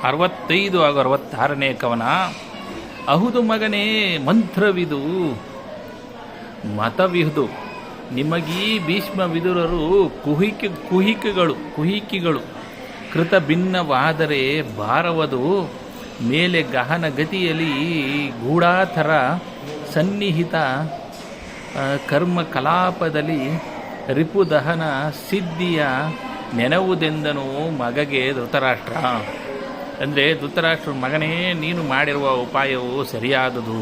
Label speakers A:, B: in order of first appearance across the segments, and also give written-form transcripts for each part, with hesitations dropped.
A: 65 ಹಾಗೂ 66ನೇ ಕವನ. ಅಹುದು ಮಗನೇ ಮಂತ್ರವಿದು ಮತವಿಹುದು, ನಿಮಗೀ ಭೀಷ್ಮ ವಿದುರರು ಕುಹಿಕಿಗಳು ಕೃತ ಭಿನ್ನವಾದರೆ ಭಾರವದು, ಮೇಲೆ ಗಹನ ಗತಿಯಲ್ಲಿ ಗೂಢಾತರ ಸನ್ನಿಹಿತ ಕರ್ಮ ಕಲಾಪದಲ್ಲಿ ರಿಪುದಹನ ಸಿದ್ಧಿಯ ನೆನವುದೆಂದನು ಮಗಗೆ ಧೃತರಾಷ್ಟ್ರ. ಅಂದರೆ ಧೃತರಾಷ್ಟ್ರ, ಮಗನೇ ನೀನು ಮಾಡಿರುವ ಉಪಾಯವು ಸರಿಯಾದುದು.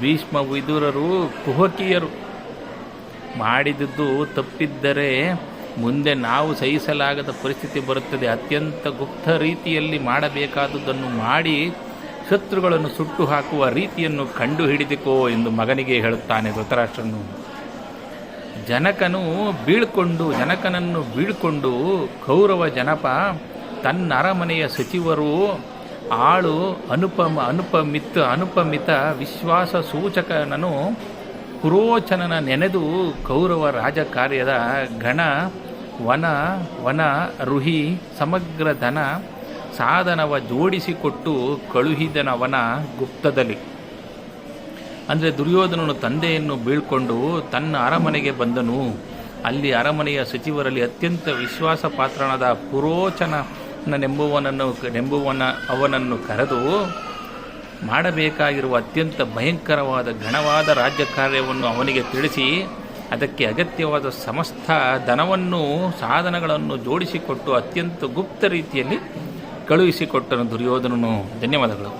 A: ಭೀಷ್ಮ ವಿದುರರು ಕುಹಕಿಯರು ಮಾಡಿದುದು ತಪ್ಪಿದ್ದರೆ ಮುಂದೆ ನಾವು ಸಹಿಸಲಾಗದ ಪರಿಸ್ಥಿತಿ ಬರುತ್ತದೆ. ಅತ್ಯಂತ ಗುಪ್ತ ರೀತಿಯಲ್ಲಿ ಮಾಡಬೇಕಾದುದನ್ನು ಮಾಡಿ ಶತ್ರುಗಳನ್ನು ಸುಟ್ಟು ಹಾಕುವ ರೀತಿಯನ್ನು ಕಂಡು ಹಿಡಿದುಕೋ ಎಂದು ಮಗನಿಗೆ ಹೇಳುತ್ತಾನೆ ಧೃತರಾಷ್ಟ್ರನು. ಜನಕನನ್ನು ಬೀಳ್ಕೊಂಡು ಕೌರವ ಜನಪ ತನ್ನ ಅರಮನೆಯ ಸಚಿವರು ಆಳು ಅನುಪಮಿತ ವಿಶ್ವಾಸ ಸೂಚಕನನು ಪುರೋಚನನ ನೆನೆದು ಕೌರವ ರಾಜಕಾರ್ಯದ ಗಣ ವನ ರುಹಿ ಸಮಗ್ರ ಧನ ಸಾಧನವ ಜೋಡಿಸಿಕೊಟ್ಟು ಕಳುಹಿದನವನ ಗುಪ್ತದಲ್ಲಿ. ಅಂದರೆ ದುರ್ಯೋಧನನು ತಂದೆಯನ್ನು ಬೀಳ್ಕೊಂಡು ತನ್ನ ಅರಮನೆಗೆ ಬಂದನು. ಅಲ್ಲಿ ಅರಮನೆಯ ಸಚಿವರಲ್ಲಿ ಅತ್ಯಂತ ವಿಶ್ವಾಸ ಪಾತ್ರನಾದ ಅವನನ್ನು ಕರೆದು ಮಾಡಬೇಕಾಗಿರುವ ಅತ್ಯಂತ ಭಯಂಕರವಾದ ಘನವಾದ ರಾಜ್ಯ ಕಾರ್ಯವನ್ನು ಅವನಿಗೆ ತಿಳಿಸಿ ಅದಕ್ಕೆ ಅಗತ್ಯವಾದ ಸಮಸ್ತ ಧನವನ್ನು ಸಾಧನಗಳನ್ನು ಜೋಡಿಸಿಕೊಟ್ಟು ಅತ್ಯಂತ ಗುಪ್ತ ರೀತಿಯಲ್ಲಿ ಕಳುಹಿಸಿಕೊಟ್ಟನು ದುರ್ಯೋಧನನು. ಧನ್ಯವಾದಗಳು.